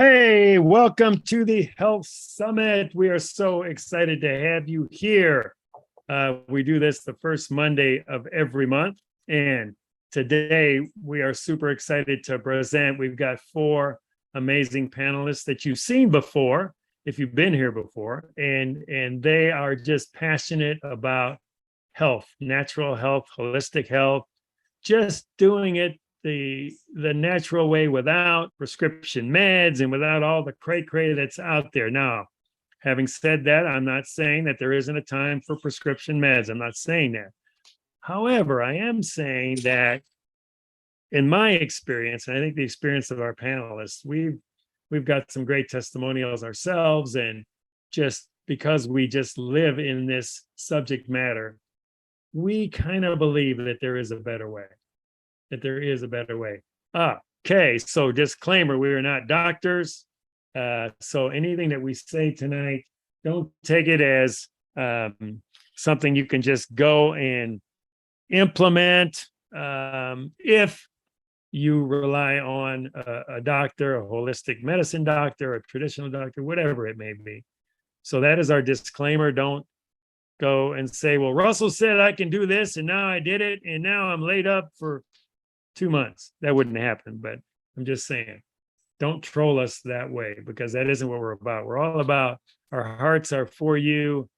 Hey, welcome to the Health Summit. We are so excited to have you here. We do this the first Monday of every month. And today we are super excited to present. We've got four amazing panelists that you've seen before, if you've been here before. And they are just passionate about health, natural health, holistic health, just doing it the natural way without prescription meds and without all the cray that's out there. Now, having said that, I'm not saying that there isn't a time for prescription meds. I'm not saying that. However, I am saying that in my experience, and I think the experience of our panelists, we've got some great testimonials ourselves, and just because we just live in this subject matter, we kind of believe that there is a better way. Okay, so disclaimer, we are not doctors. So anything that we say tonight, don't take it as something you can just go and implement if you rely on a doctor, a holistic medicine doctor, a traditional doctor, whatever it may be. So that is our disclaimer. Don't go and say, well, Russell said I can do this, and now I did it, and now I'm laid up for 2 months. That wouldn't happen, but I'm just saying, don't troll us that way, because that isn't what we're about. We're all about, our hearts are for you,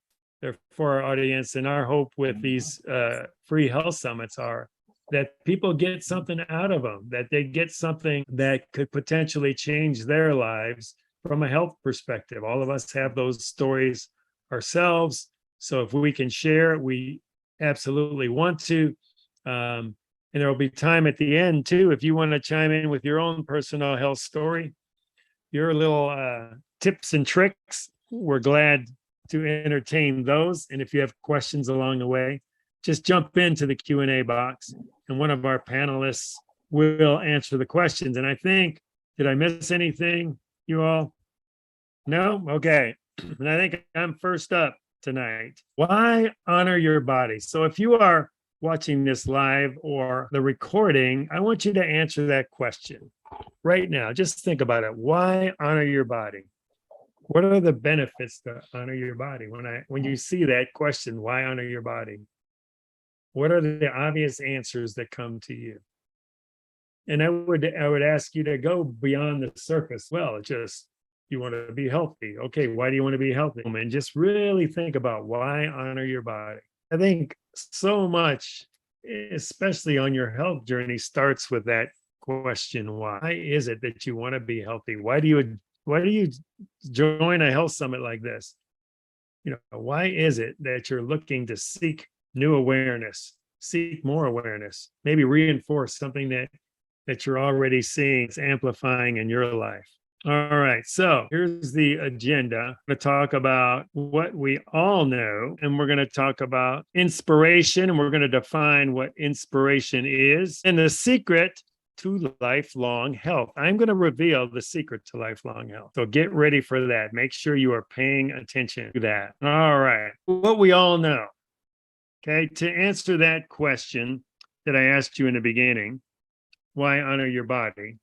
they're for our audience, and our hope with these free health summits are that people get something out of them, that they get something that could potentially change their lives from a health perspective. All of us have those stories ourselves, so if we can share, we absolutely want to. And there will be time at the end too, if you want to chime in with your own personal health story, your little tips and tricks. We're glad to entertain those. And if you have questions along the way, just jump into the Q&A box and one of our panelists will answer the questions. And I think, did I miss anything, you all? No? Okay. And I think I'm first up tonight. Why honor your body? So if you are watching this live or the recording, I want you to answer that question right now. Just think about it. Why honor your body? What are the benefits to honor your body? When you see that question, why honor your body? What are the obvious answers that come to you? And I would ask you to go beyond the surface. Well, just you want to be healthy. Okay, why do you want to be healthy? And just really think about why honor your body. I think so much, especially on your health journey, starts with that question: why is it that you want to be healthy? Why do you join a health summit like this? Why is it that you're looking to seek new awareness, seek more awareness, maybe reinforce something that you're already seeing, it's amplifying in your life? All right, so here's the agenda. I'm going to talk about what we all know, and we're going to talk about inspiration, and we're going to define what inspiration is, and the secret to lifelong health. I'm going to reveal the secret to lifelong health. So get ready for that. Make sure you are paying attention to that. All right, what we all know. Okay, to answer that question that I asked you in the beginning, why honor your body?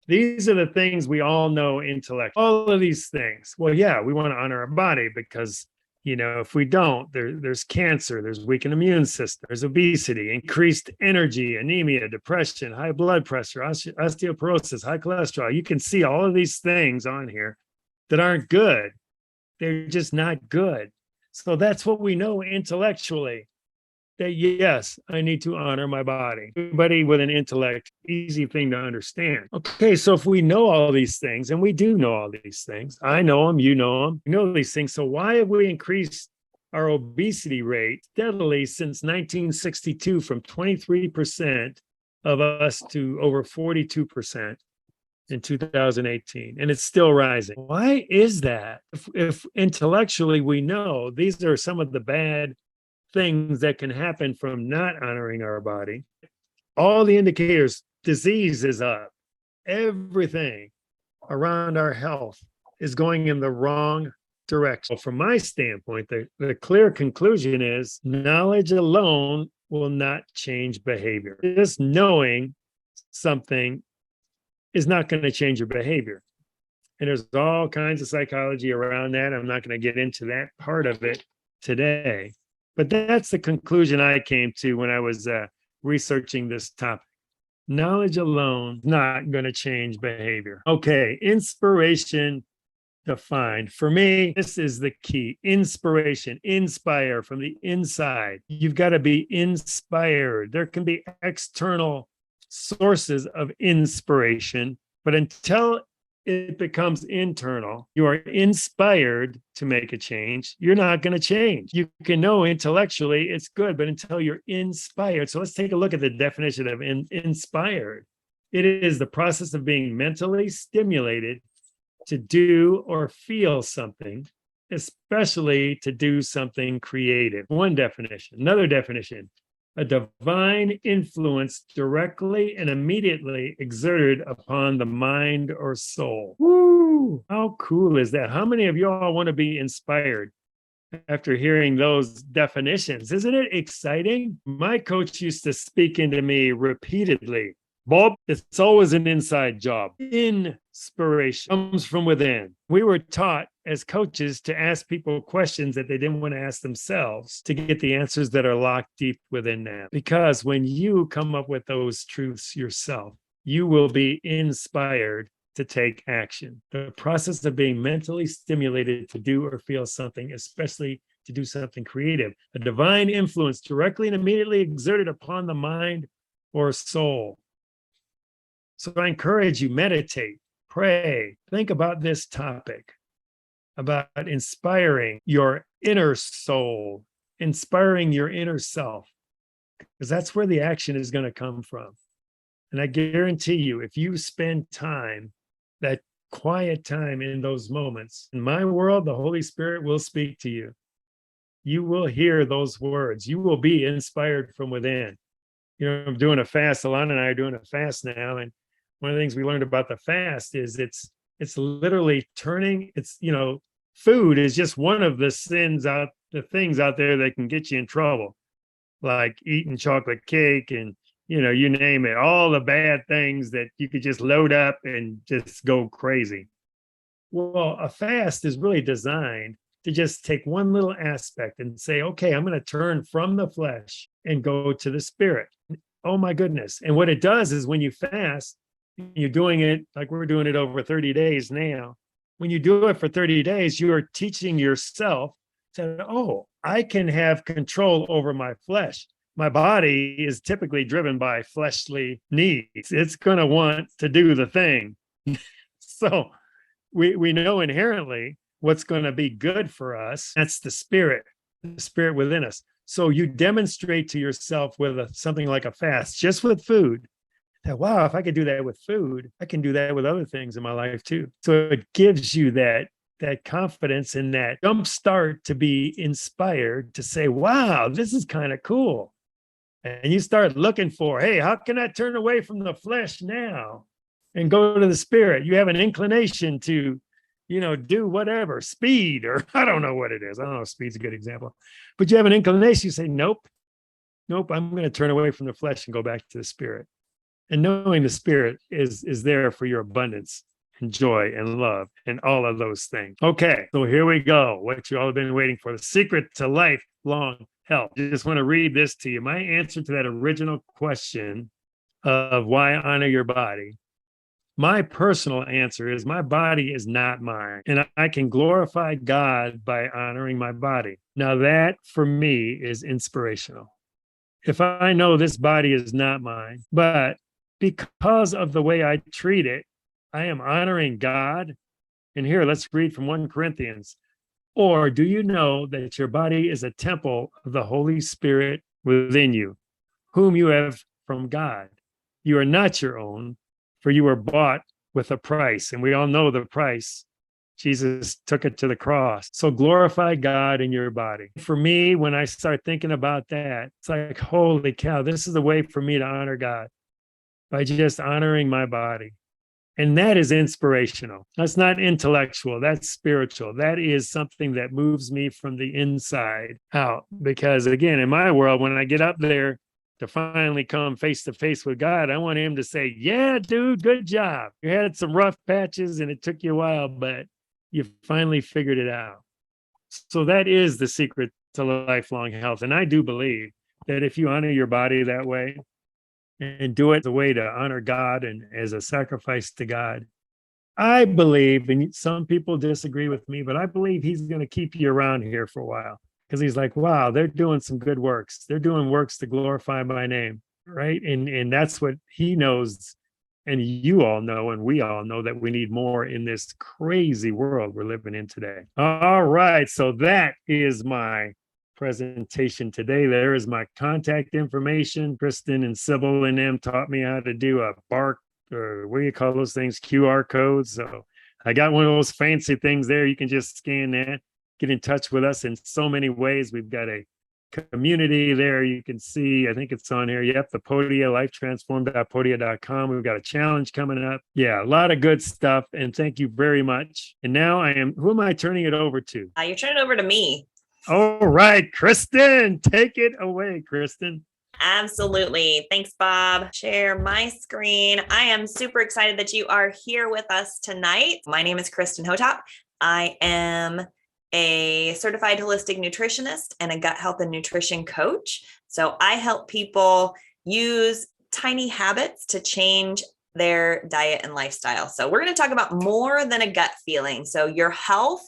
These are the things we all know intellectually. All of these things. Well, yeah, we want to honor our body because, if we don't, there's cancer, there's weakened immune system, there's obesity, increased energy, anemia, depression, high blood pressure, osteoporosis, high cholesterol. You can see all of these things on here that aren't good. They're just not good. So that's what we know intellectually. That yes, I need to honor my body. Everybody with an intellect, easy thing to understand. Okay, so if we know all these things, and we do know all these things, I know them, you know them, we know these things. So why have we increased our obesity rate steadily since 1962 from 23% of us to over 42% in 2018, and it's still rising? Why is that? If intellectually we know these are some of the bad things that can happen from not honoring our body, all the indicators, disease is up, everything around our health is going in the wrong direction. From my standpoint, the clear conclusion is knowledge alone will not change behavior. Just knowing something is not going to change your behavior. And there's all kinds of psychology around that. I'm not going to get into that part of it today. But that's the conclusion I came to when I was researching this topic. Knowledge alone is not going to change behavior. Okay, inspiration defined. For me, this is the key. Inspiration, inspire from the inside. You've got to be inspired. There can be external sources of inspiration, but until it becomes internal, you are inspired to make a change, you're not going to change. You can know intellectually it's good, but until you're inspired. So let's take a look at the definition of inspired. It is the process of being mentally stimulated to do or feel something, especially to do something creative. One definition. Another definition: a divine influence directly and immediately exerted upon the mind or soul. Woo! How cool is that? How many of you all want to be inspired after hearing those definitions? Isn't it exciting? My coach used to speak into me repeatedly. Bob, it's always an inside job. Inspiration comes from within. We were taught as coaches to ask people questions that they didn't want to ask themselves to get the answers that are locked deep within them. Because when you come up with those truths yourself, you will be inspired to take action. The process of being mentally stimulated to do or feel something, especially to do something creative, a divine influence directly and immediately exerted upon the mind or soul. So I encourage you, meditate, pray, think about this topic, about inspiring your inner soul, inspiring your inner self, because that's where the action is going to come from. And I guarantee you, if you spend time, that quiet time in those moments, in my world, the Holy Spirit will speak to you. You will hear those words. You will be inspired from within. You know, I'm doing a fast. Alana and I are doing a fast now. And one of the things we learned about the fast is it's literally turning, food is just one of the things out there that can get you in trouble, like eating chocolate cake and, you name it, all the bad things that you could just load up and just go crazy. Well, a fast is really designed to just take one little aspect and say, okay, I'm going to turn from the flesh and go to the spirit. Oh my goodness. And what it does is when you fast, you're doing it like we're doing it over 30 days now. When you do it for 30 days, you are teaching yourself that, oh, I can have control over my flesh. My body is typically driven by fleshly needs. It's going to want to do the thing. So we know inherently what's going to be good for us. That's the spirit within us. So you demonstrate to yourself with something like a fast, just with food, that, wow, if I could do that with food, I can do that with other things in my life too. So it gives you that confidence and that jump start to be inspired to say, wow, this is kind of cool. And you start looking for, hey, how can I turn away from the flesh now and go to the spirit? You have an inclination to, do whatever, speed, or I don't know what it is. I don't know if speed's a good example, but you have an inclination. You say, nope, I'm going to turn away from the flesh and go back to the spirit. And knowing the spirit is there for your abundance and joy and love and all of those things. Okay, so here we go. What you all have been waiting for, the secret to lifelong health. I just want to read this to you. My answer to that original question of why honor your body, my personal answer is my body is not mine. And I can glorify God by honoring my body. Now that for me is inspirational. If I know this body is not mine, but because of the way I treat it, I am honoring God. And here, let's read from 1 Corinthians. Or do you know that your body is a temple of the Holy Spirit within you, whom you have from God? You are not your own, for you were bought with a price. And we all know the price. Jesus took it to the cross. So glorify God in your body. For me, when I start thinking about that, it's like, holy cow, this is the way for me to honor God, by just honoring my body. And that is inspirational. That's not intellectual. That's spiritual. That is something that moves me from the inside out. Because again, in my world, when I get up there to finally come face to face with God, I want him to say, yeah, dude, good job. You had some rough patches and it took you a while, but you finally figured it out. So that is the secret to lifelong health. And I do believe that if you honor your body that way and do it the way to honor God and as a sacrifice to God, I believe, and some people disagree with me, but I believe he's going to keep you around here for a while because he's like, wow, they're doing some good works. They're doing works to glorify my name. Right. And that's what he knows. And you all know, and we all know that we need more in this crazy world we're living in today. All right. So that is my presentation today. There is my contact information. Kristen and Sybil and them taught me how to do a bark, or what do you call those things? QR codes. So I got one of those fancy things there. You can just scan that, get in touch with us in so many ways. We've got a community there. You can see, I think it's on here. Yep. The Podia, lifetransformed.podia.com. We've got a challenge coming up. Yeah. A lot of good stuff. And thank you very much. And now who am I turning it over to? You're turning it over to me. All right, Kristen, take it away, Kristen. Absolutely. Thanks, Bob. Share my screen. I am super excited that you are here with us tonight. My name is Kristen Hotop. I am a certified holistic nutritionist and a gut health and nutrition coach. So I help people use tiny habits to change their diet and lifestyle. So we're going to talk about more than a gut feeling. So your health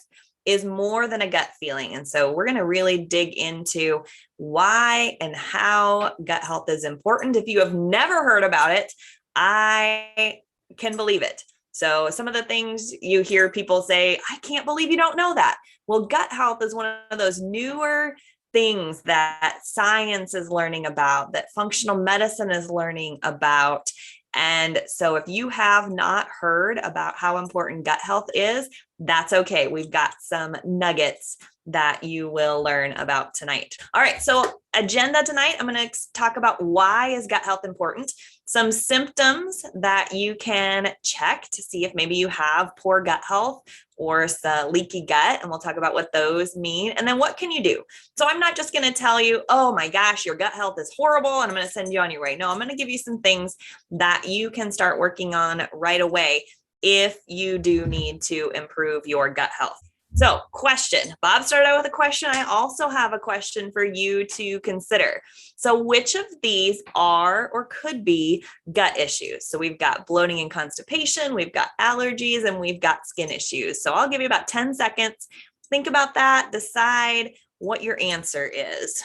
is more than a gut feeling. And so we're going to really dig into why and how gut health is important. If you have never heard about it, I can believe it. So some of the things you hear people say, I can't believe you don't know that. Well, gut health is one of those newer things that science is learning about, that functional medicine is learning about. And so if you have not heard about how important gut health is, that's okay. We've got some nuggets that you will learn about tonight. All right. So agenda tonight, I'm going to talk about why is gut health important, some symptoms that you can check to see if maybe you have poor gut health or leaky gut. And we'll talk about what those mean. And then what can you do? So I'm not just going to tell you, oh my gosh, your gut health is horrible, and I'm going to send you on your way. No, I'm going to give you some things that you can start working on right away if you do need to improve your gut health. So question, Bob started out with a question. I also have a question for you to consider. So which of these are or could be gut issues? So we've got bloating and constipation, we've got allergies, and we've got skin issues. So I'll give you about 10 seconds. Think about that, decide what your answer is.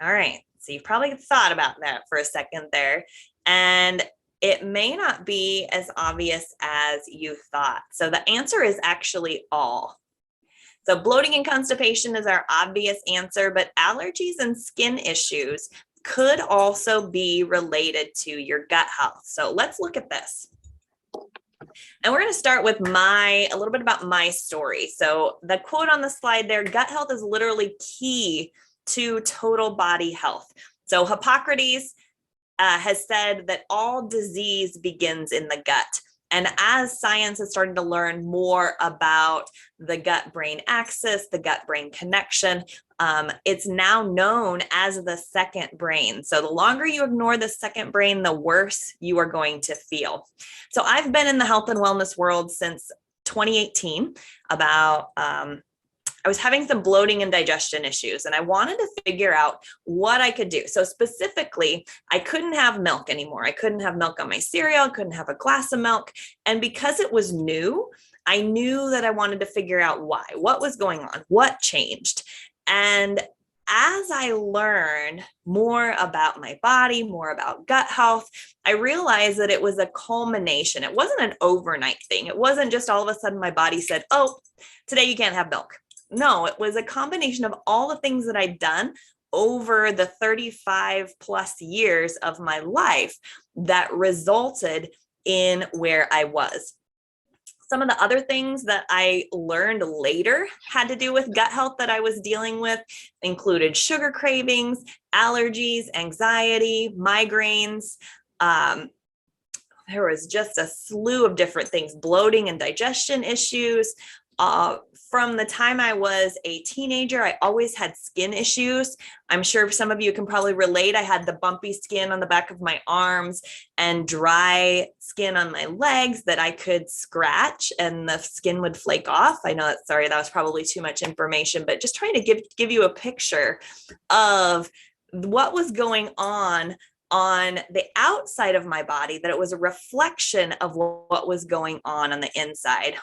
All right, so you've probably thought about that for a second there. And it may not be as obvious as you thought. So the answer is actually all. So bloating and constipation is our obvious answer, but allergies and skin issues could also be related to your gut health. So let's look at this. And we're going to start with a little bit about my story. So the quote on the slide there, gut health is literally key to total body health. So Hippocrates has said that all disease begins in the gut. And as science has started to learn more about the gut-brain axis, the gut-brain connection, it's now known as the second brain. So the longer you ignore the second brain, the worse you are going to feel. So I've been in the health and wellness world since 2018, I was having some bloating and digestion issues, and I wanted to figure out what I could do. So specifically, I couldn't have milk anymore. I couldn't have milk on my cereal. I couldn't have a glass of milk. And because it was new, I knew that I wanted to figure out why, what was going on, what changed. And as I learned more about my body, more about gut health, I realized that it was a culmination. It wasn't an overnight thing. It wasn't just all of a sudden my body said, oh, today you can't have milk. No, it was a combination of all the things that I'd done over the 35 plus years of my life that resulted in where I was. Some of the other things that I learned later had to do with gut health that I was dealing with included sugar cravings, allergies, anxiety, migraines. There was just a slew of different things, bloating and digestion issues, From the time I was a teenager, I always had skin issues. I'm sure some of you can probably relate. I had the bumpy skin on the back of my arms and dry skin on my legs that I could scratch and the skin would flake off. I know that was probably too much information, but just trying to give you a picture of what was going on the outside of my body, that it was a reflection of what was going on the inside.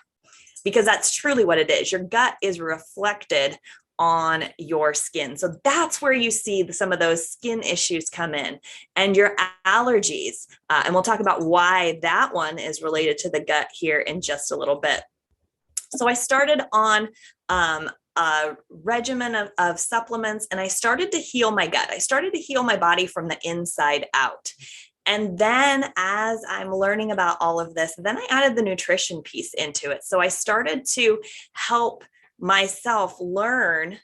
Because that's truly what it is. Your gut is reflected on your skin. So that's where you see some of those skin issues come in, and your allergies. And we'll talk about why that one is related to the gut here in just a little bit. So I started on a regimen of supplements, and I started to heal my gut. I started to heal my body from the inside out. And then as I'm learning about all of this, then I added the nutrition piece into it. So I started to help myself learn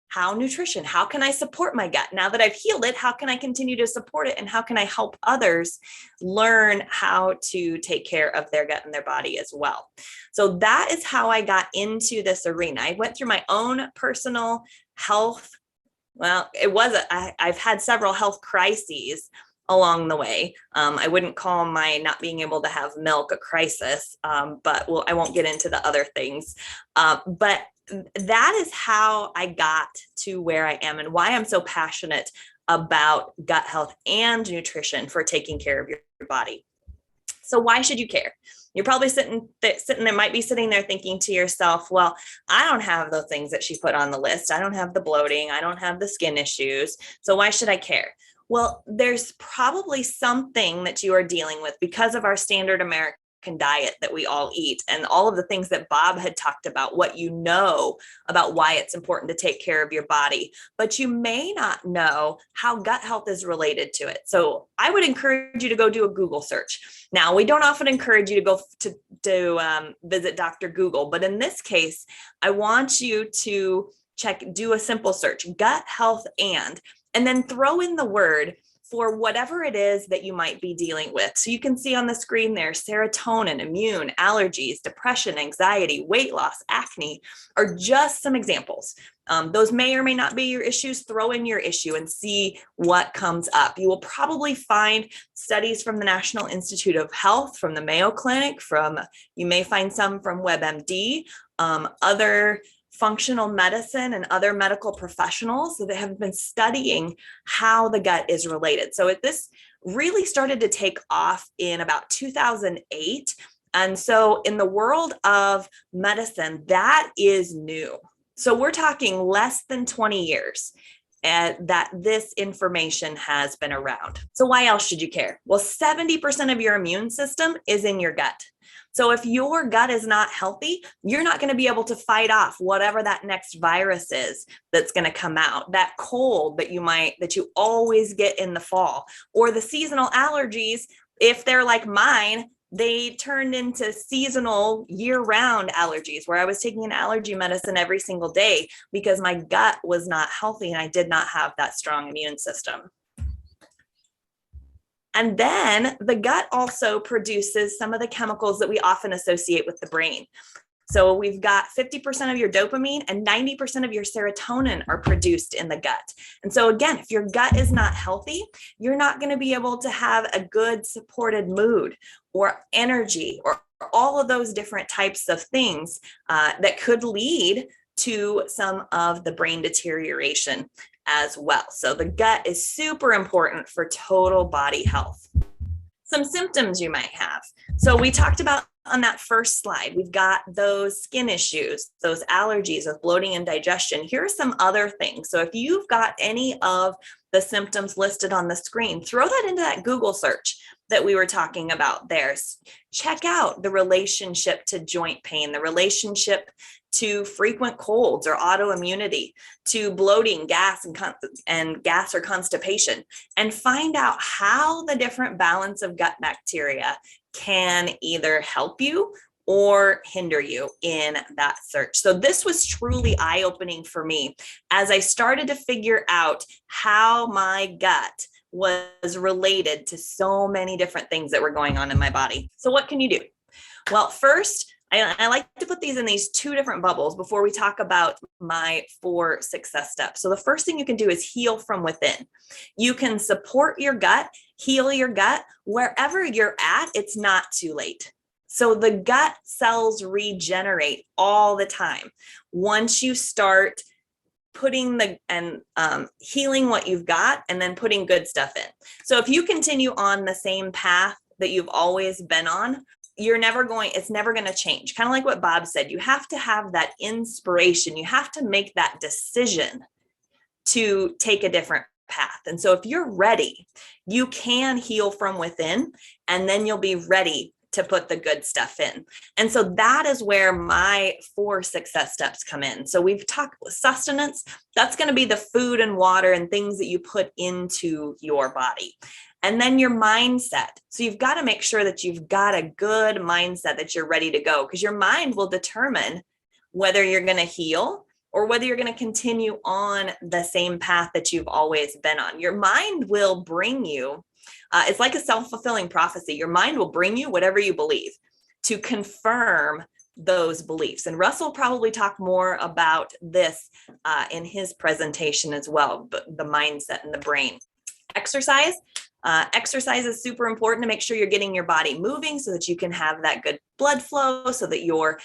how can I support my gut? Now that I've healed it, how can I continue to support it? And how can I help others learn how to take care of their gut and their body as well? So that is how I got into this arena. I went through my own personal health. Well, I've had several health crises along the way. I wouldn't call my not being able to have milk a crisis, but I won't get into the other things. But that is how I got to where I am and why I'm so passionate about gut health and nutrition for taking care of your body. So why should you care? You're probably sitting there, might be sitting there thinking to yourself, well, I don't have the things that she put on the list. I don't have the bloating. I don't have the skin issues. So why should I care? Well, there's probably something that you are dealing with because of our standard American diet that we all eat and all of the things that Bob had talked about, what you know about why it's important to take care of your body, but you may not know how gut health is related to it. So I would encourage you to go do a Google search. Now, we don't often encourage you to go to visit Dr. Google, but in this case, I want you to do a simple search, gut health and then throw in the word for whatever it is that you might be dealing with. So you can see on the screen there, serotonin, immune, allergies, depression, anxiety, weight loss, acne are just some examples. Those may or may not be your issues. Throw in your issue and see what comes up. You will probably find studies from the National Institute of Health, from the Mayo Clinic, you may find some from WebMD, other functional medicine and other medical professionals that have been studying how the gut is related. So this really started to take off in about 2008. And so in the world of medicine, that is new. So we're talking less than 20 years that this information has been around. So why else should you care? Well, 70% of your immune system is in your gut. So if your gut is not healthy, you're not going to be able to fight off whatever that next virus is that's going to come out, that cold that you always get in the fall, or the seasonal allergies. If they're like mine, they turned into seasonal year-round allergies where I was taking an allergy medicine every single day because my gut was not healthy and I did not have that strong immune system. And then the gut also produces some of the chemicals that we often associate with the brain. So we've got 50% of your dopamine and 90% of your serotonin are produced in the gut. And so again, if your gut is not healthy, you're not going to be able to have a good supported mood or energy or all of those different types of things that could lead to some of the brain deterioration as well. So the gut is super important for total body health. Some symptoms you might have. So we talked about on that first slide, we've got those skin issues, those allergies of bloating and digestion. Here are some other things. So if you've got any of the symptoms listed on the screen, throw that into that Google search that we were talking about there. Check out the relationship to joint pain, the relationship to frequent colds or autoimmunity, to bloating, gas and gas or constipation, and find out how the different balance of gut bacteria can either help you or hinder you in that search. So this was truly eye-opening for me as I started to figure out how my gut was related to so many different things that were going on in my body. So what can you do? Well, first, I like to put these in these 2 different bubbles before we talk about my 4 success steps. So the first thing you can do is heal from within. You can support your gut, heal your gut. Wherever you're at, it's not too late. So the gut cells regenerate all the time. Once you start putting healing what you've got and then putting good stuff in. So if you continue on the same path that you've always been on, it's never going to change. Kind of like what Bob said, you have to have that inspiration. You have to make that decision to take a different path. And so if you're ready, you can heal from within, and then you'll be ready to put the good stuff in. And so that is where my 4 success steps come in. So we've talked sustenance. That's going to be the food and water and things that you put into your body. And then your mindset. So you've got to make sure that you've got a good mindset, that you're ready to go, because your mind will determine whether you're going to heal or whether you're going to continue on the same path that you've always been on. Your mind will bring you, it's like a self-fulfilling prophecy. Your mind will bring you whatever you believe to confirm those beliefs. And Russell will probably talk more about this in his presentation as well, but the mindset and the brain. Exercise. Exercise is super important to make sure you're getting your body moving so that you can have that good blood flow, so that your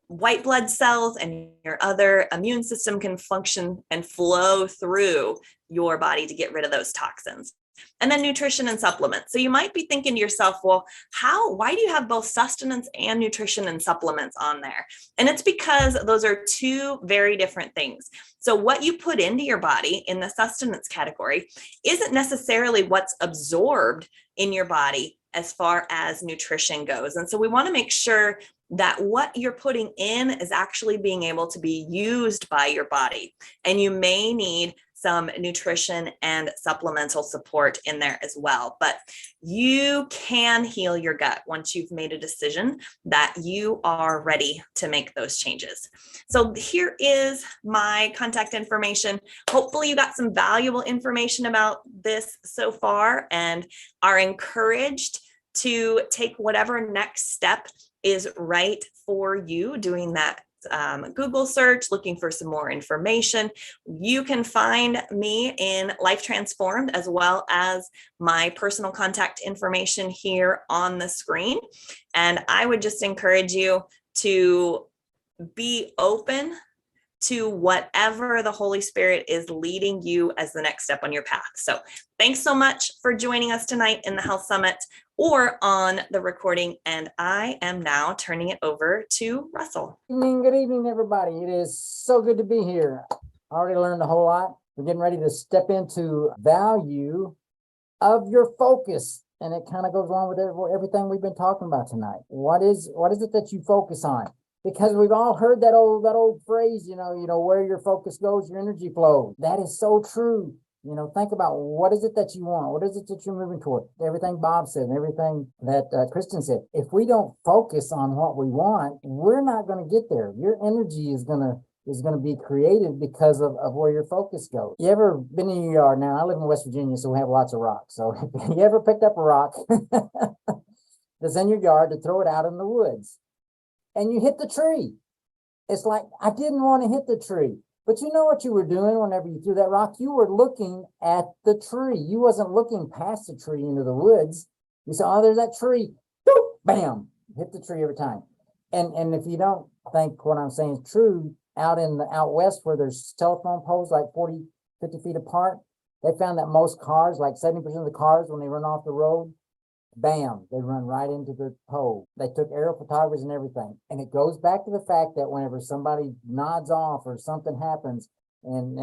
white blood cells and your other immune system can function and flow through your body to get rid of those toxins. And then nutrition and supplements. So you might be thinking to yourself, well, why do you have both sustenance and nutrition and supplements on there? And it's because those are 2 very different things. So what you put into your body in the sustenance category isn't necessarily what's absorbed in your body as far as nutrition goes. And so we want to make sure that what you're putting in is actually being able to be used by your body. And you may need some nutrition and supplemental support in there as well. But you can heal your gut once you've made a decision that you are ready to make those changes. So here is my contact information. Hopefully you got some valuable information about this so far and are encouraged to take whatever next step is right for you, doing that Google search, looking for some more information. You can find me in Life Transformed, as well as my personal contact information here on the screen. And I would just encourage you to be open to whatever the Holy Spirit is leading you as the next step on your path. So thanks so much for joining us tonight in the Health Summit or on the recording. And I am now turning it over to Russell. Good evening, everybody. It is so good to be here. I already learned a whole lot. We're getting ready to step into value of your focus. And it kind of goes along with everything we've been talking about tonight. What is it that you focus on? Because we've all heard that old phrase, you know, where your focus goes, your energy flows. That is so true. You know, think about what is it that you want? What is it that you're moving toward? Everything Bob said and everything that Kristen said. If we don't focus on what we want, we're not going to get there. Your energy is going to be created because of where your focus goes. You ever been in your yard? Now, I live in West Virginia, so we have lots of rocks. So you ever picked up a rock that's in your yard to throw it out in the woods? And you hit the tree. It's like, I didn't want to hit the tree. But you know what you were doing whenever you threw that rock? You were looking at the tree. You wasn't looking past the tree into the woods. You saw, oh, there's that tree. Boop, bam, hit the tree every time. And if you don't think what I'm saying is true, out west where there's telephone poles like 40, 50 feet apart, they found that most cars, like 70% of the cars, when they run off the road, bam, they run right into the pole. They took aerial photographers and everything. And it goes back to the fact that whenever somebody nods off or something happens and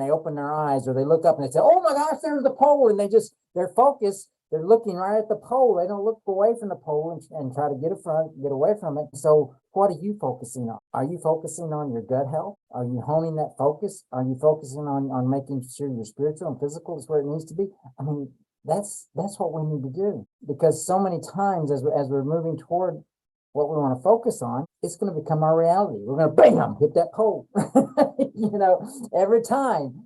they open their eyes or they look up and they say, oh my gosh, there's the pole. And they're focused. They're looking right at the pole. They don't look away from the pole and try to get away from it. So what are you focusing on? Are you focusing on your gut health? Are you honing that focus? Are you focusing on making sure your spiritual and physical is where it needs to be? I mean, that's what we need to do, because so many times as we're moving toward what we want to focus on, it's going to become our reality. We're going to bam, hit that pole, every time,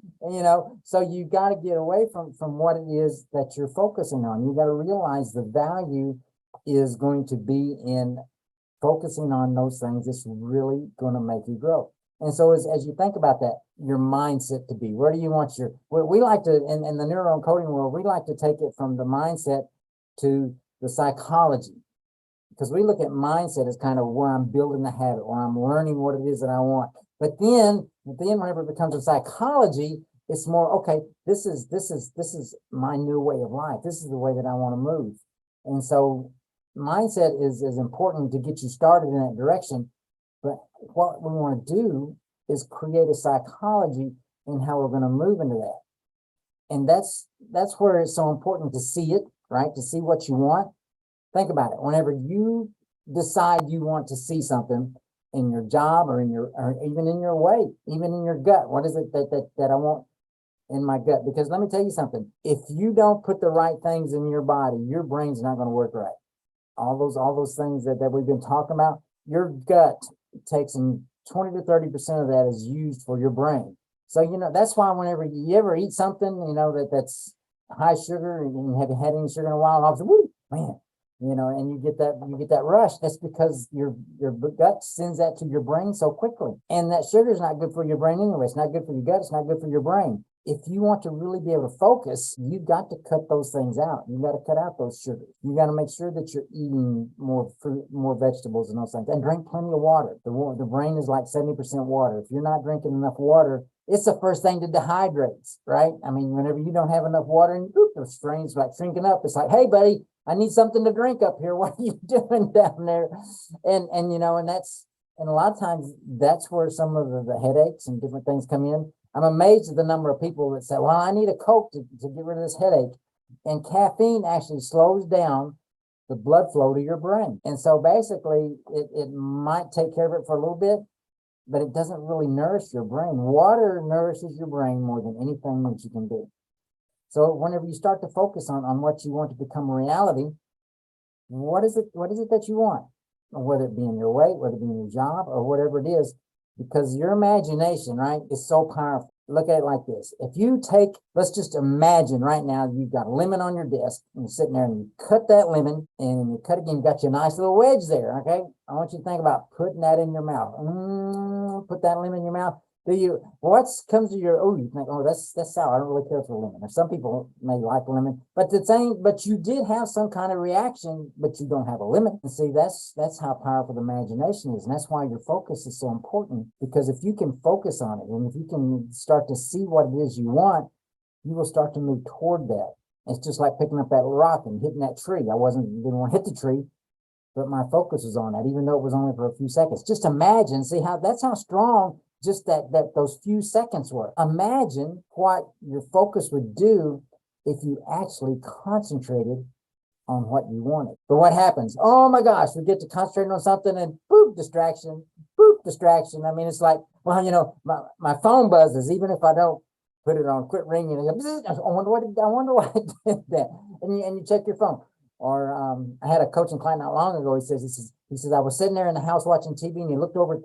so you got to get away from what it is that you're focusing on. You got to realize the value is going to be in focusing on those things is really going to make you grow. And so as you think about that, your mindset to be, where do you want your, we like to, in the neuro coding world, we like to take it from the mindset to the psychology, because we look at mindset as kind of where I'm building the habit, or I'm learning what it is that I want. But then whenever it becomes a psychology, it's more, okay, this is my new way of life. This is the way that I want to move. And so mindset is important to get you started in that direction. But what we want to do is create a psychology in how we're going to move into that. And that's where it's so important to see it, right? To see what you want. Think about it. Whenever you decide you want to see something in your job or or even in your weight, even in your gut, what is it that I want in my gut? Because let me tell you something. If you don't put the right things in your body, your brain's not going to work right. All those things that we've been talking about, your gut takes 20 to 30% of that is used for your brain. So, that's why whenever you ever eat something, that's high sugar and you haven't had any sugar in a while, and all of a sudden, woo, man, and you get that rush. That's because your gut sends that to your brain so quickly. And that sugar is not good for your brain anyway. It's not good for your gut. It's not good for your brain. If you want to really be able to focus, you've got to cut those things out. You got to cut out those sugars. You got to make sure that you're eating more fruit, more vegetables and those things, and drink plenty of water. The brain is like 70% water. If you're not drinking enough water, it's the first thing to dehydrates, right? I mean, whenever you don't have enough water, and the brain's like shrinking up. It's like, hey, buddy, I need something to drink up here. What are you doing down there? And a lot of times that's where some of the headaches and different things come in. I'm amazed at the number of people that say, well, I need a Coke to get rid of this headache. And caffeine actually slows down the blood flow to your brain. And so basically it might take care of it for a little bit, but it doesn't really nourish your brain. Water nourishes your brain more than anything that you can do. So whenever you start to focus on what you want to become a reality, what is it that you want? Whether it be in your weight, whether it be in your job, or whatever it is, because your imagination, right, is so powerful. Look at it like this. If you let's just imagine right now you've got a lemon on your desk and you're sitting there and you cut that lemon and you cut again, you got your nice little wedge there, okay? I want you to think about putting that in your mouth. Put that lemon in your mouth. Comes to your, you think, that's sour. I don't really care for lemon. Or some people may like lemon, but you did have some kind of reaction, but you don't have a lemon. And see, that's how powerful the imagination is. And that's why your focus is so important, because if you can focus on it and if you can start to see what it is you want, you will start to move toward that. It's just like picking up that rock and hitting that tree. I didn't want to hit the tree, but my focus was on that, even though it was only for a few seconds. Just imagine, see that's how strong just that those few seconds were. Imagine what your focus would do if you actually concentrated on what you wanted. But what happens? Oh my gosh, we get to concentrate on something and boop, distraction. I mean, it's like, well, my phone buzzes, even if I don't put it on quit ringing. I wonder why I did that. And you check your phone. Or I had a coaching client not long ago. He says I was sitting there in the house watching TV, and he looked over at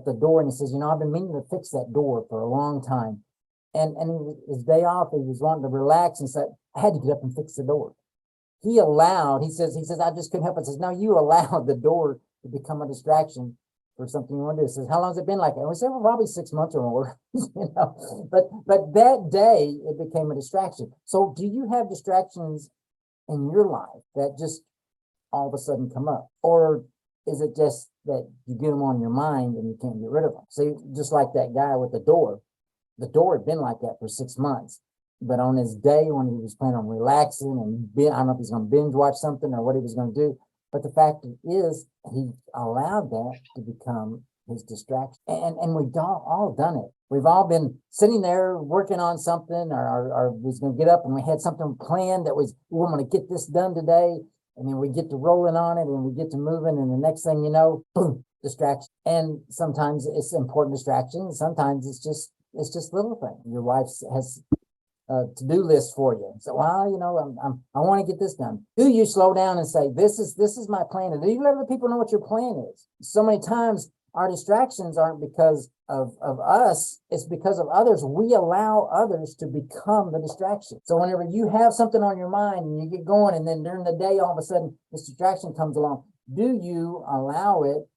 the door and he says, I've been meaning to fix that door for a long time. And his day off, he was wanting to relax and said, I had to get up and fix the door. He says, I just couldn't help it. He says, no, you allowed the door to become a distraction for something you want to do. He says, how long has it been like that? And we said, well, probably 6 months or more, but that day it became a distraction. So do you have distractions in your life that just all of a sudden come up? Or is it just that you get them on your mind and you can't get rid of them? See, just like that guy with the door had been like that for 6 months. But on his day when he was planning on relaxing and I don't know if he's going to binge watch something or what he was going to do, but the fact is he allowed that to become his distraction. And we've all done it. We've all been sitting there working on something, or we was going to get up and we had something planned that was, we're going to get this done today. And then we get to rolling on it and we get to moving. And the next thing you know, boom, distraction. And sometimes it's important distraction. Sometimes it's just little things. Your wife has a to-do list for you. So, I want to get this done. Do you slow down and say, this is my plan? And do you let other people know what your plan is? So many times our distractions aren't because of us, it's because of others. We allow others to become the distraction. So whenever you have something on your mind and you get going, and then during the day, all of a sudden this distraction comes along, Do you allow it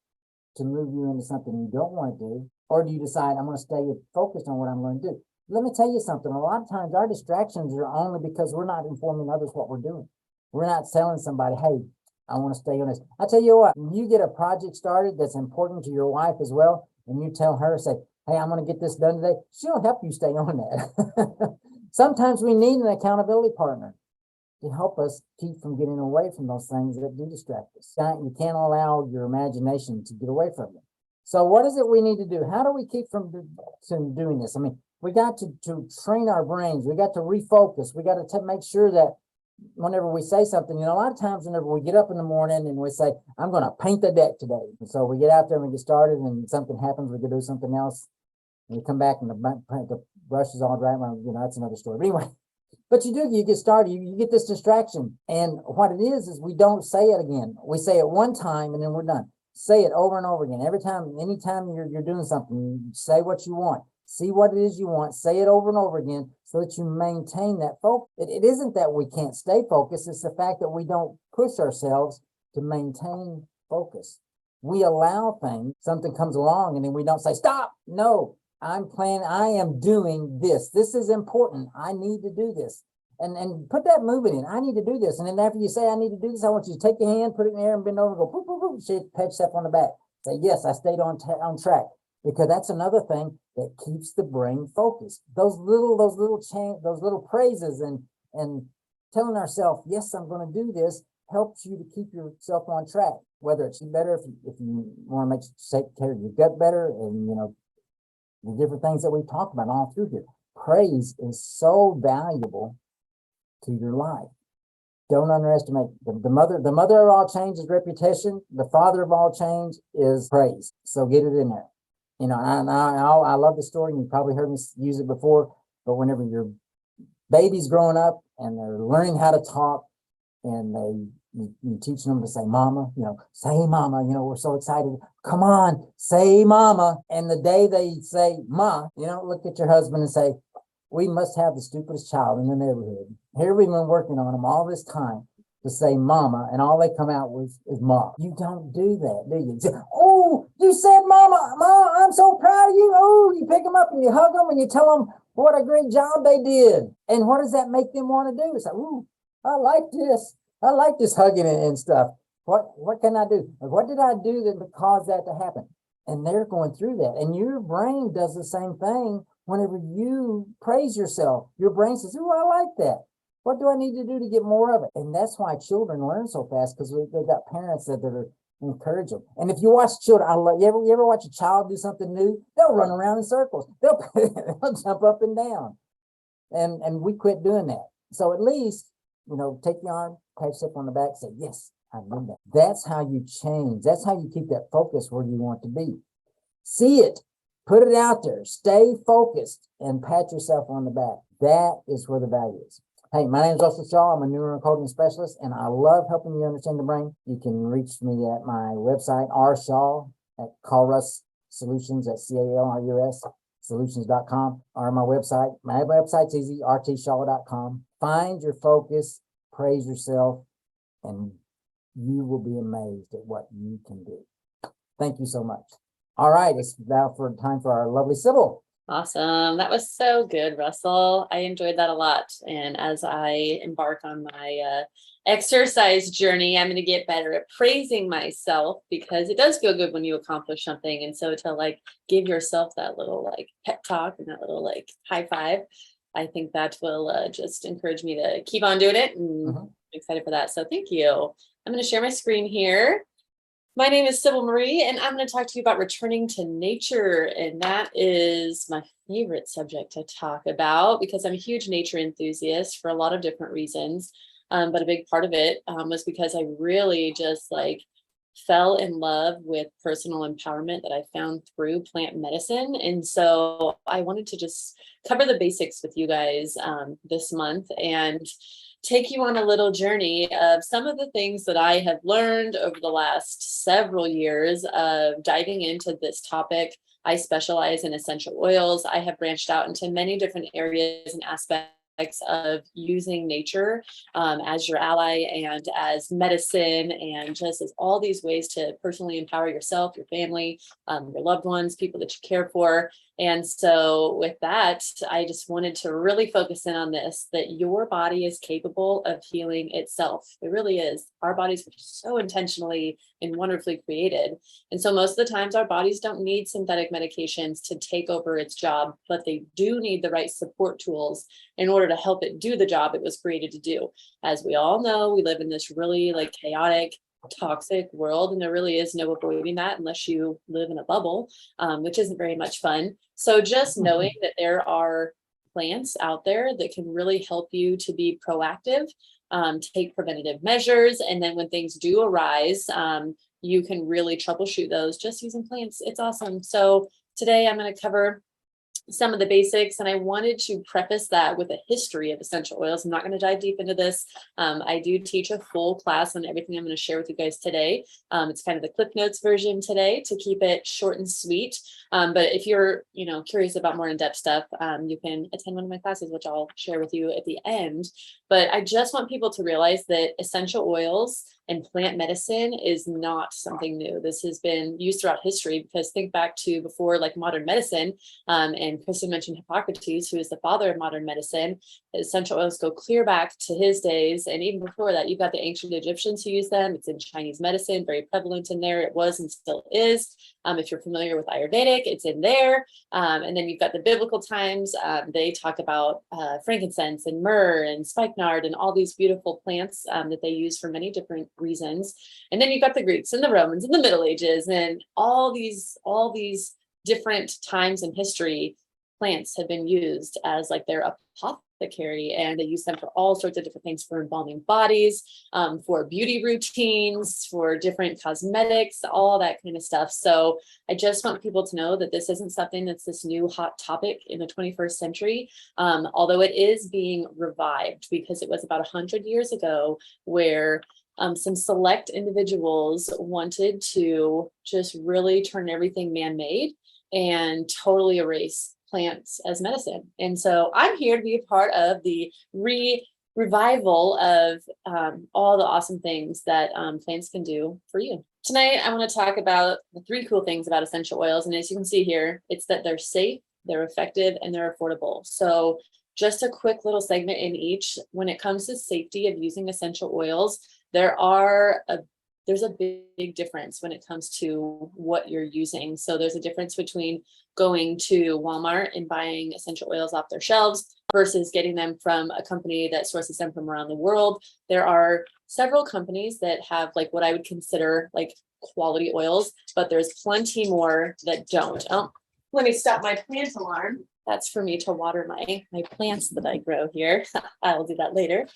to move you into something you don't want to do? Or do you decide, I'm going to stay focused on what I'm going to do? Let me tell you something. A lot of times our distractions are only because we're not informing others what we're doing. We're not telling somebody, hey, I want to stay on this. I tell you what, when you get a project started that's important to your wife as well, and you tell her, say, hey, I'm going to get this done today, she'll help you stay on that. Sometimes we need an accountability partner to help us keep from getting away from those things that do distract us. You can't allow your imagination to get away from you. So what is it we need to do? How do we keep from doing this? I mean, we got to train our brains. We got to refocus. We got to make sure that whenever we say something, a lot of times whenever we get up in the morning and we say, I'm going to paint the deck today. And so we get out there and we get started and something happens, we could do something else. And we come back and the brush is all dry. Well, that's another story. But anyway, but you get started, you get this distraction. And what it is we don't say it again. We say it one time and then we're done. Say it over and over again. Every time, anytime you're doing something, say what you want. See what it is you want. Say it over and over again so that you maintain that focus. It isn't that we can't stay focused. It's the fact that we don't push ourselves to maintain focus. We allow things, something comes along and then we don't say, stop. No, I am doing this. This is important. I need to do this. And put that movement in. I need to do this. And then after you say, I need to do this, I want you to take your hand, put it in the air and bend over and go, boop, boop, boop, pat yourself on the back. Say, yes, I stayed on track. Because that's another thing that keeps the brain focused. Those little praises and telling ourselves, yes, I'm going to do this, helps you to keep yourself on track. Whether it's better if you want to take care of your gut better, and the different things that we've talked about all through here. Praise is so valuable to your life. Don't underestimate the mother of all change is reputation. The father of all change is praise. So get it in there. I love the story, and you probably heard me use it before, but whenever your baby's growing up and they're learning how to talk and you teach them to say mama, say mama, we're so excited. Come on, say mama. And the day they say ma, look at your husband and say, we must have the stupidest child in the neighborhood. Here we've been working on them all this time to say mama, and all they come out with is ma. You don't do that, do you? Say, oh, you said mama, ma, I'm so proud of you. Oh, you pick them up and you hug them and you tell them what a great job they did. And what does that make them want to do? It's like, ooh, I like this. I like this hugging and stuff. What can I do? What did I do that caused that to happen? And they're going through that. And your brain does the same thing whenever you praise yourself. Your brain says, ooh, I like that. What do I need to do to get more of it? And that's why children learn so fast, because they've got parents that are encourage them. And if you watch children, you ever watch a child do something new? They'll run around in circles. They'll jump up and down. And we quit doing that. So at least, take your arm, pat yourself on the back, say, yes, I did that. That's how you change. That's how you keep that focus where you want to be. See it, put it out there, stay focused, and pat yourself on the back. That is where the value is. Hey, my name is Russell Shaw. I'm a neural coding specialist, and I love helping you understand the brain. You can reach me at my website, rshaw at Calrus Solutions at CALRUS Solutions.com, or my website. My website's easy, rtshaw.com. Find your focus, praise yourself, and you will be amazed at what you can do. Thank you so much. All right, it's now time for our lovely Sybil. Awesome. That was so good, Russell. I enjoyed that a lot. And as I embark on my exercise journey, I'm going to get better at praising myself, because it does feel good when you accomplish something. And so to give yourself that little pep talk and that little high five, I think that will just encourage me to keep on doing it. And I'm excited for that. So thank you. I'm going to share my screen here. My name is Sybil Marie, and I'm going to talk to you about returning to nature. And that is my favorite subject to talk about, because I'm a huge nature enthusiast for a lot of different reasons. But a big part of it was because I really just fell in love with personal empowerment that I found through plant medicine. And so I wanted to just cover the basics with you guys this month and take you on a little journey of some of the things that I have learned over the last several years of diving into this topic. I specialize in essential oils. I have branched out into many different areas and aspects of using nature as your ally and as medicine, and just as all these ways to personally empower yourself, your family, your loved ones, people that you care for. And so with that, I just wanted to really focus in on this, that your body is capable of healing itself. It really is. Our bodies were so intentionally and wonderfully created. And so most of the times our bodies don't need synthetic medications to take over its job, but they do need the right support tools in order to help it do the job it was created to do. As we all know, we live in this really like chaotic, toxic world, and there really is no avoiding that unless you live in a bubble, which isn't very much fun. So just knowing that there are plants out there that can really help you to be proactive, take preventative measures, and then when things do arise, you can really troubleshoot those just using plants. It's awesome. So today I'm going to cover some of the basics, and I wanted to preface that with a history of essential oils. I'm not going to dive deep into this. I do teach a full class on everything I'm going to share with you guys today. It's kind of the Clip Notes version today to keep it short and sweet. But if you're, curious about more in-depth stuff, you can attend one of my classes, which I'll share with you at the end. But I just want people to realize that essential oils and plant medicine is not something new. This has been used throughout history, because think back to before like modern medicine, and Kristen mentioned Hippocrates, who is the father of modern medicine. Essential oils go clear back to his days. And even before that, you've got the ancient Egyptians who used them. It's in Chinese medicine, very prevalent in there. It was and still is. If you're familiar with Ayurvedic, it's in there. And then you've got the biblical times. They talk about frankincense and myrrh and spikenard and all these beautiful plants that they use for many different reasons. And then you've got the Greeks and the Romans and the Middle Ages and all these different times in history. Plants have been used as like their apothecary, and they use them for all sorts of different things, for embalming bodies, for beauty routines, for different cosmetics, all that kind of stuff. So I just want people to know that this isn't something that's this new hot topic in the 21st century, although it is being revived, because it was about 100 years ago where some select individuals wanted to just really turn everything man-made and totally erase plants as medicine. And so I'm here to be a part of the revival of all the awesome things that plants can do for you. Tonight, I want to talk about the 3 cool things about essential oils. And as you can see here, it's that they're safe, they're effective, and they're affordable. So just a quick little segment in each. When it comes to safety of using essential oils, there's a big difference when it comes to what you're using. So there's a difference between going to Walmart and buying essential oils off their shelves versus getting them from a company that sources them from around the world. There are several companies that have like what I would consider like quality oils, but there's plenty more that don't. Oh, let me stop my plant alarm. That's for me to water my plants that I grow here. I'll do that later.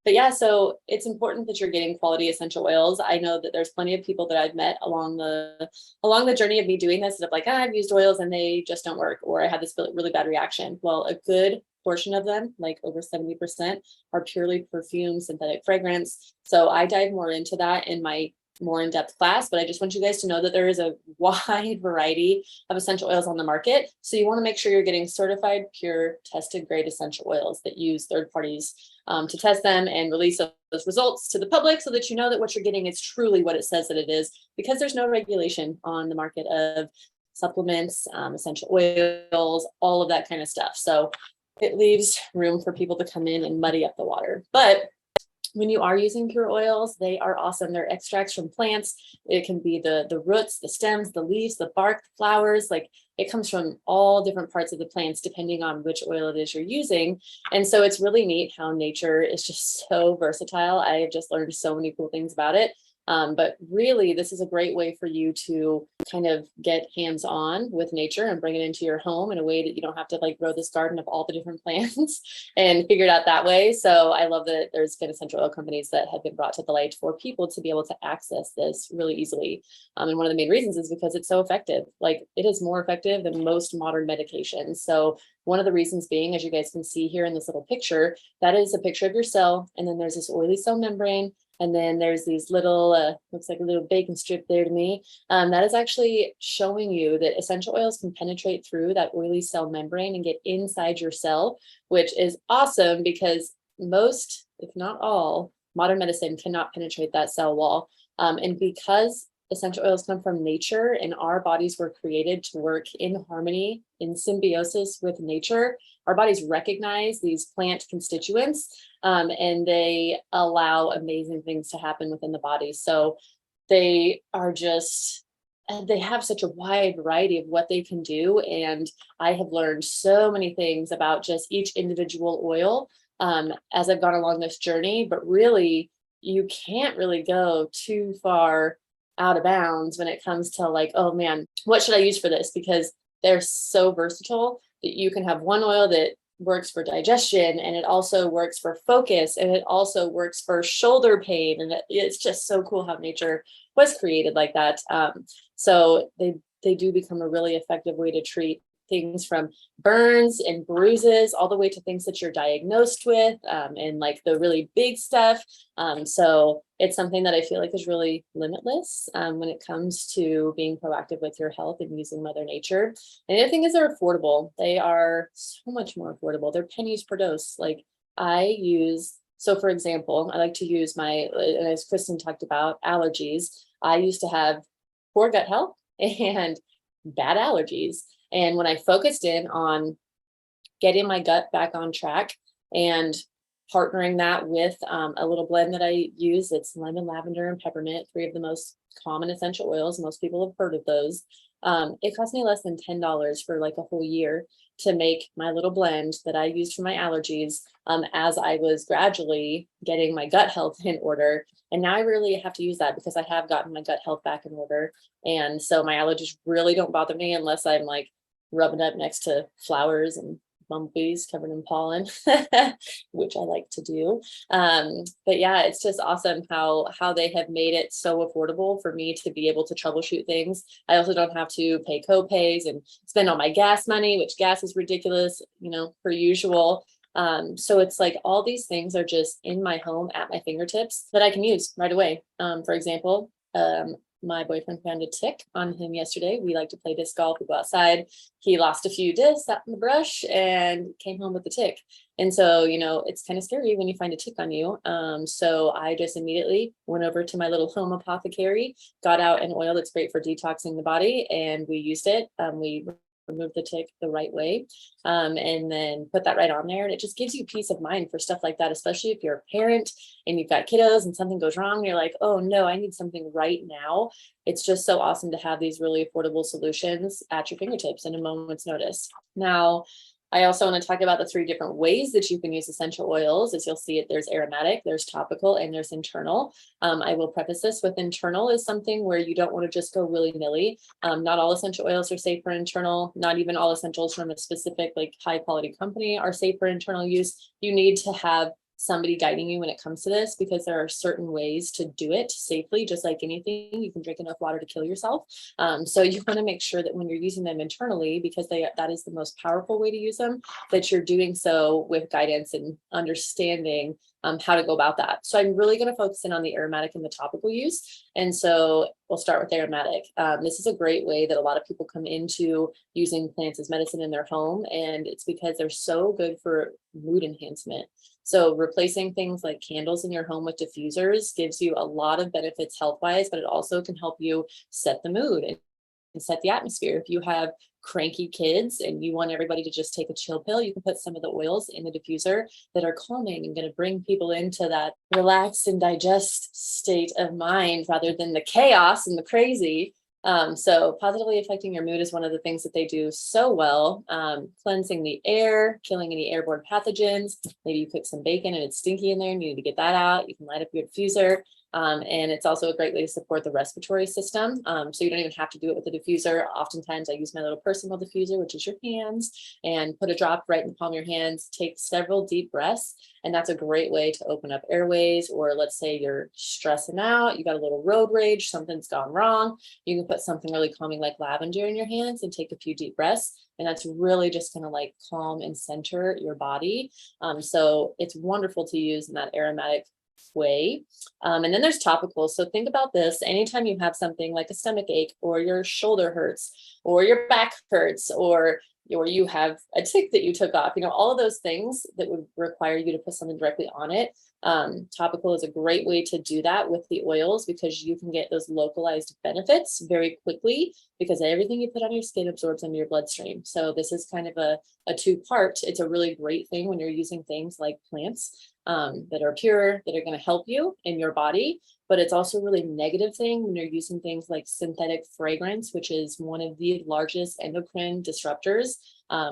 But yeah, so it's important that you're getting quality essential oils. I know that there's plenty of people that I've met along the journey of me doing this that are like, I've used oils and they just don't work, or I had this really bad reaction. Well, a good portion of them, like over 70%, are purely perfume, synthetic fragrance. So I dive more into that in my more in-depth class, but I just want you guys to know that there is a wide variety of essential oils on the market. So you want to make sure you're getting certified, pure, tested grade essential oils that use third parties to test them and release those results to the public, so that you know that what you're getting is truly what it says that it is, because there's no regulation on the market of supplements, essential oils, all of that kind of stuff. So it leaves room for people to come in and muddy up the water. But when you are using pure oils, they are awesome. They're extracts from plants. It can be the roots, the stems, the leaves, the bark, the flowers. Like, it comes from all different parts of the plants, depending on which oil it is you're using. And so it's really neat how nature is just so versatile. I have just learned so many cool things about it. But really, this is a great way for you to kind of get hands-on with nature and bring it into your home in a way that you don't have to like grow this garden of all the different plants and figure it out that way. So I love that there's been essential oil companies that have been brought to the light for people to be able to access this really easily. And one of the main reasons is because it's so effective. Like, it is more effective than most modern medications. So one of the reasons being, as you guys can see here in this little picture, that is a picture of your cell. And then there's this oily cell membrane. And then there's these little, looks like a little bacon strip there to me. That is actually showing you that essential oils can penetrate through that oily cell membrane and get inside your cell, which is awesome because most, if not all, modern medicine cannot penetrate that cell wall. And because essential oils come from nature and our bodies were created to work in harmony, in symbiosis with nature, our bodies recognize these plant constituents and they allow amazing things to happen within the body. So they are just, they have such a wide variety of what they can do. And I have learned so many things about just each individual oil as I've gone along this journey, but really, you can't really go too far out of bounds when it comes to like, oh man, what should I use for this? Because they're so versatile that you can have one oil that works for digestion and it also works for focus and it also works for shoulder pain. And it's just so cool how nature was created like that. So they do become a really effective way to treat things from burns and bruises all the way to things that you're diagnosed with and like the really big stuff. So it's something that I feel like is really limitless when it comes to being proactive with your health and using Mother Nature. And the other thing is they're affordable. They are so much more affordable. They're pennies per dose. Like I use, so for example, I like to use my, as Kristen talked about, allergies. I used to have poor gut health and bad allergies. And when I focused in on getting my gut back on track and partnering that with a little blend that I use, it's lemon, lavender, and peppermint, 3 of the most common essential oils. Most people have heard of those. It cost me less than $10 for like a whole year to make my little blend that I used for my allergies as I was gradually getting my gut health in order. And now I really have to use that because I have gotten my gut health back in order. And so my allergies really don't bother me unless I'm like rubbing up next to flowers and bumblebees covered in pollen, which I like to do. But yeah, it's just awesome how they have made it so affordable for me to be able to troubleshoot things. I also don't have to pay co-pays and spend all my gas money, which gas is ridiculous, you know, per usual. So it's like all these things are just in my home at my fingertips that I can use right away. For example, my boyfriend found a tick on him yesterday. We like to play disc golf. We go outside. He lost a few discs out in the brush and came home with a tick. And so, you know, it's kind of scary when you find a tick on you. So I just immediately went over to my little home apothecary, got out an oil that's great for detoxing the body, and we used it. We remove the tick the right way and then put that right on there. And it just gives you peace of mind for stuff like that, especially if you're a parent and you've got kiddos and something goes wrong. You're like, oh no, I need something right now. It's just so awesome to have these really affordable solutions at your fingertips in a moment's notice. Now, I also want to talk about the 3 different ways that you can use essential oils. As you'll see it, there's aromatic, there's topical, and there's internal. I will preface this with internal is something where you don't want to just go willy-nilly. Not all essential oils are safe for internal. Not even all essentials from a specific like high quality company are safe for internal use. You need to have somebody guiding you when it comes to this because there are certain ways to do it safely. Just like anything, you can drink enough water to kill yourself. So you want to make sure that when you're using them internally, because that is the most powerful way to use them, that you're doing so with guidance and understanding how to go about that. So I'm really going to focus in on the aromatic and the topical use. And so we'll start with aromatic. This is a great way that a lot of people come into using plants as medicine in their home. And it's because they're so good for mood enhancement. So replacing things like candles in your home with diffusers gives you a lot of benefits health-wise, but it also can help you set the mood and set the atmosphere. If you have cranky kids and you want everybody to just take a chill pill, you can put some of the oils in the diffuser that are calming and going to bring people into that relax and digest state of mind rather than the chaos and the crazy. So positively affecting your mood is one of the things that they do so well. Cleansing the air, killing any airborne pathogens. Maybe you cook some bacon and it's stinky in there and you need to get that out. You can light up your diffuser. And it's also a great way to support the respiratory system. So you don't even have to do it with a diffuser. Oftentimes I use my little personal diffuser, which is your hands, and put a drop right in the palm of your hands, take several deep breaths. And that's a great way to open up airways, or let's say you're stressing out, you got a little road rage, something's gone wrong. You can put something really calming like lavender in your hands and take a few deep breaths. And that's really just going to like calm and center your body. So it's wonderful to use in that aromatic way. And then there's topical. So think about this. Anytime you have something like a stomach ache, or your shoulder hurts, or your back hurts, or you have a tick that you took off, all of those things that would require you to put something directly on it. Topical is a great way to do that with the oils, because you can get those localized benefits very quickly, because everything you put on your skin absorbs into your bloodstream. So this is kind of a two-part. It's a really great thing when you're using things like plants that are pure, that are going to help you in your body. But it's also a really negative thing when you're using things like synthetic fragrance, which is one of the largest endocrine disruptors,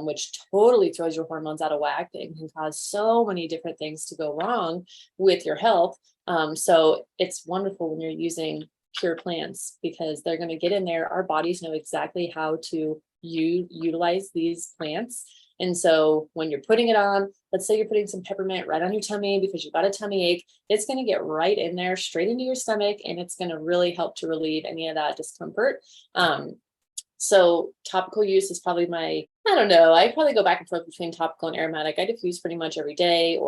which totally throws your hormones out of whack and can cause so many different things to go wrong with your health. So it's wonderful when you're using pure plants, because they're going to get in there. Our bodies know exactly how to utilize these plants. And so when you're putting it on, let's say you're putting some peppermint right on your tummy because you've got a tummy ache, it's going to get right in there, straight into your stomach, and it's going to really help to relieve any of that discomfort. So topical use is probably I probably go back and forth between topical and aromatic. I diffuse pretty much every day,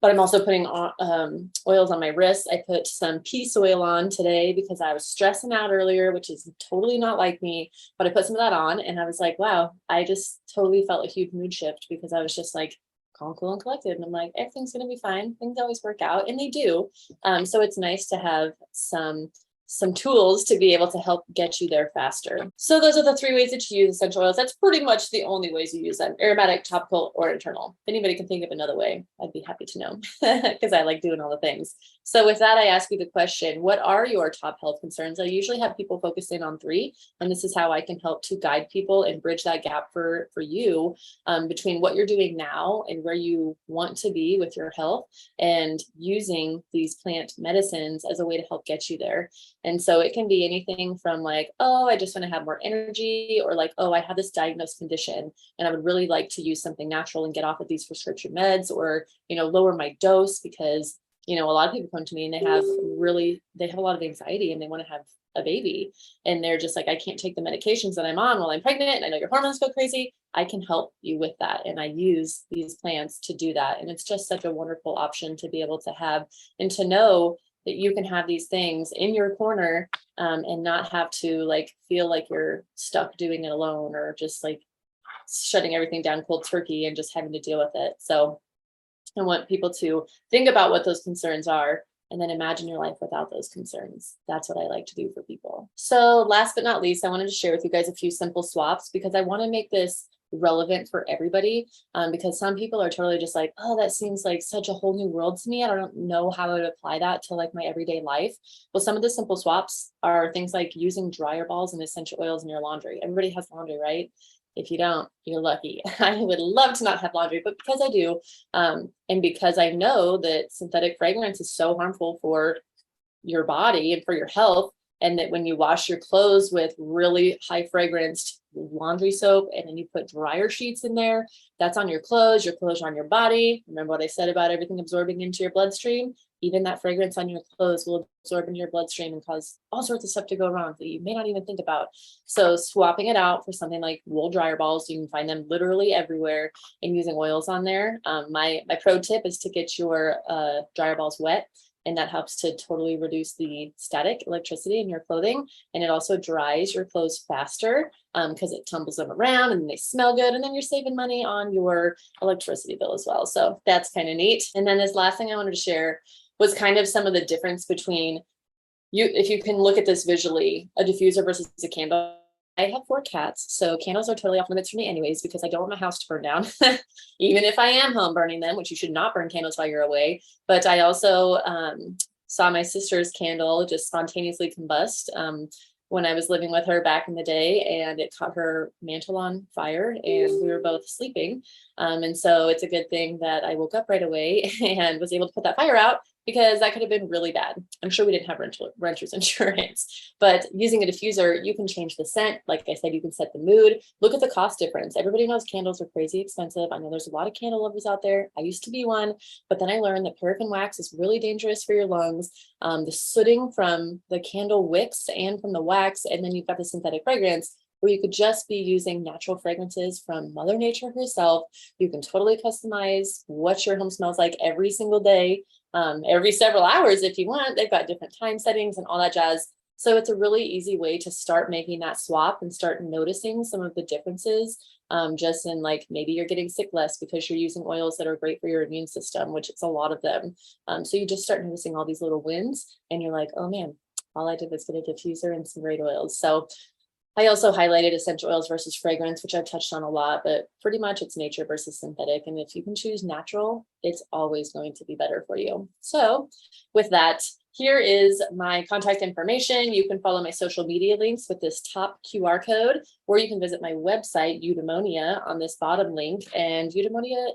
but I'm also putting oils on my wrists. I put some peace oil on today because I was stressing out earlier, which is totally not like me, but I put some of that on and I was like, wow, I just totally felt a huge mood shift, because I was just like calm, cool, and collected. And I'm like, everything's going to be fine. Things always work out, and they do. So it's nice to have some tools to be able to help get you there faster. So those are the 3 ways that you use essential oils. That's pretty much the only ways you use them: aromatic, topical, or internal. If anybody can think of another way, I'd be happy to know, because I like doing all the things. So with that, I ask you the question, what are your top health concerns? I usually have people focus in on 3, and this is how I can help to guide people and bridge that gap for you between what you're doing now and where you want to be with your health, and using these plant medicines as a way to help get you there. And so it can be anything from like, oh, I just want to have more energy, or like, oh, I have this diagnosed condition and I would really like to use something natural and get off of these prescription meds, or, lower my dose, because, a lot of people come to me and they have a lot of anxiety and they want to have a baby, and they're just like, I can't take the medications that I'm on while I'm pregnant, and I know your hormones go crazy. I can help you with that. And I use these plants to do that. And it's just such a wonderful option to be able to have, and to know that you can have these things in your corner, and not have to feel like you're stuck doing it alone, or just like shutting everything down cold turkey and just having to deal with it. So I want people to think about what those concerns are, and then imagine your life without those concerns. That's what I like to do for people. So last but not least, I wanted to share with you guys a few simple swaps, because I want to make this relevant for everybody, because some people are totally just like, oh, that seems like such a whole new world to me. I don't know how I would apply that to my everyday life. Well, some of the simple swaps are things like using dryer balls and essential oils in your laundry. Everybody has laundry, right? If you don't, you're lucky. I would love to not have laundry, but because I do, and because I know that synthetic fragrance is so harmful for your body and for your health, and that when you wash your clothes with really high fragranced laundry soap, and then you put dryer sheets in there, that's on your clothes are on your body. Remember what I said about everything absorbing into your bloodstream? Even that fragrance on your clothes will absorb into your bloodstream and cause all sorts of stuff to go wrong that you may not even think about. So swapping it out for something like wool dryer balls, you can find them literally everywhere, and using oils on there. My pro tip is to get your dryer balls wet, and that helps to totally reduce the static electricity in your clothing. And it also dries your clothes faster, because it tumbles them around and they smell good. And then you're saving money on your electricity bill as well. So that's kind of neat. And then this last thing I wanted to share was kind of some of the difference between if you can look at this visually, a diffuser versus a candle. I have 4 cats, so candles are totally off limits for me anyways, because I don't want my house to burn down, even if I am home burning them, which you should not burn candles while you're away. But I also saw my sister's candle just spontaneously combust when I was living with her back in the day, and it caught her mantle on fire, and we were both sleeping. And so it's a good thing that I woke up right away and was able to put that fire out, because that could have been really bad. I'm sure we didn't have renter's insurance, but using a diffuser, you can change the scent. Like I said, you can set the mood. Look at the cost difference. Everybody knows candles are crazy expensive. I know there's a lot of candle lovers out there. I used to be one, but then I learned that paraffin wax is really dangerous for your lungs. The sooting from the candle wicks and from the wax, and then you've got the synthetic fragrance, where you could just be using natural fragrances from Mother Nature herself. You can totally customize what your home smells like every single day. every several hours if you want. They've got different time settings and all that jazz. So it's a really easy way to start making that swap and start noticing some of the differences, just in like maybe you're getting sick less because you're using oils that are great for your immune system, which it's a lot of them. So you just start noticing all these little wins and you're like, oh man, all I did was get a diffuser and some great oils. So I also highlighted essential oils versus fragrance, which I've touched on a lot, but pretty much it's nature versus synthetic. And if you can choose natural, it's always going to be better for you. So with that, here is my contact information. You can follow my social media links with this top QR code, or you can visit my website, Eudaimonia, on this bottom link. And Eudaimonia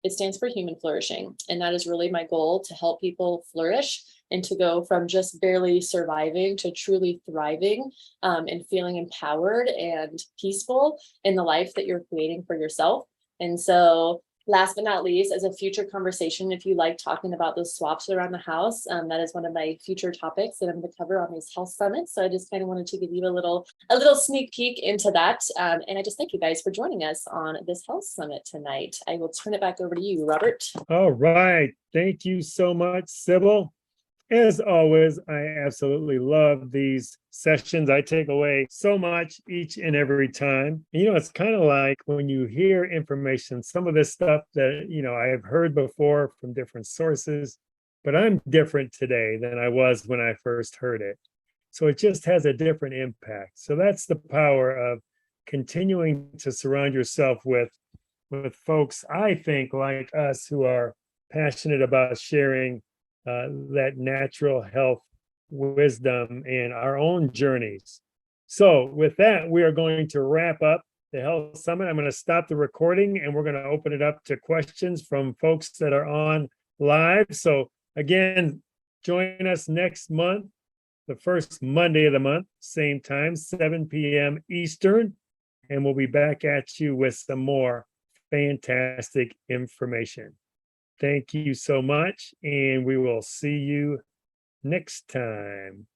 it stands for human flourishing. And that is really my goal, to help people flourish and to go from just barely surviving to truly thriving, and feeling empowered and peaceful in the life that you're creating for yourself. And so last but not least, as a future conversation, if you like talking about those swaps around the house, that is one of my future topics that I'm going to cover on these health summits. So I just kind of wanted to give you a little sneak peek into that. And I just thank you guys for joining us on this health summit tonight. I will turn it back over to you, Robert. All right. Thank you so much, Sybil. As always, I absolutely love these sessions. I take away so much each and every time. It's kind of like when you hear information, some of this stuff that, I have heard before from different sources, but I'm different today than I was when I first heard it. So it just has a different impact. So that's the power of continuing to surround yourself with folks, I think, like us, who are passionate about sharing that natural health wisdom and our own journeys. So with that, we are going to wrap up the Health Summit. I'm going to stop the recording and we're going to open it up to questions from folks that are on live. So again, join us next month, the first Monday of the month, same time, 7 p.m. Eastern, and we'll be back at you with some more fantastic information. Thank you so much, and we will see you next time.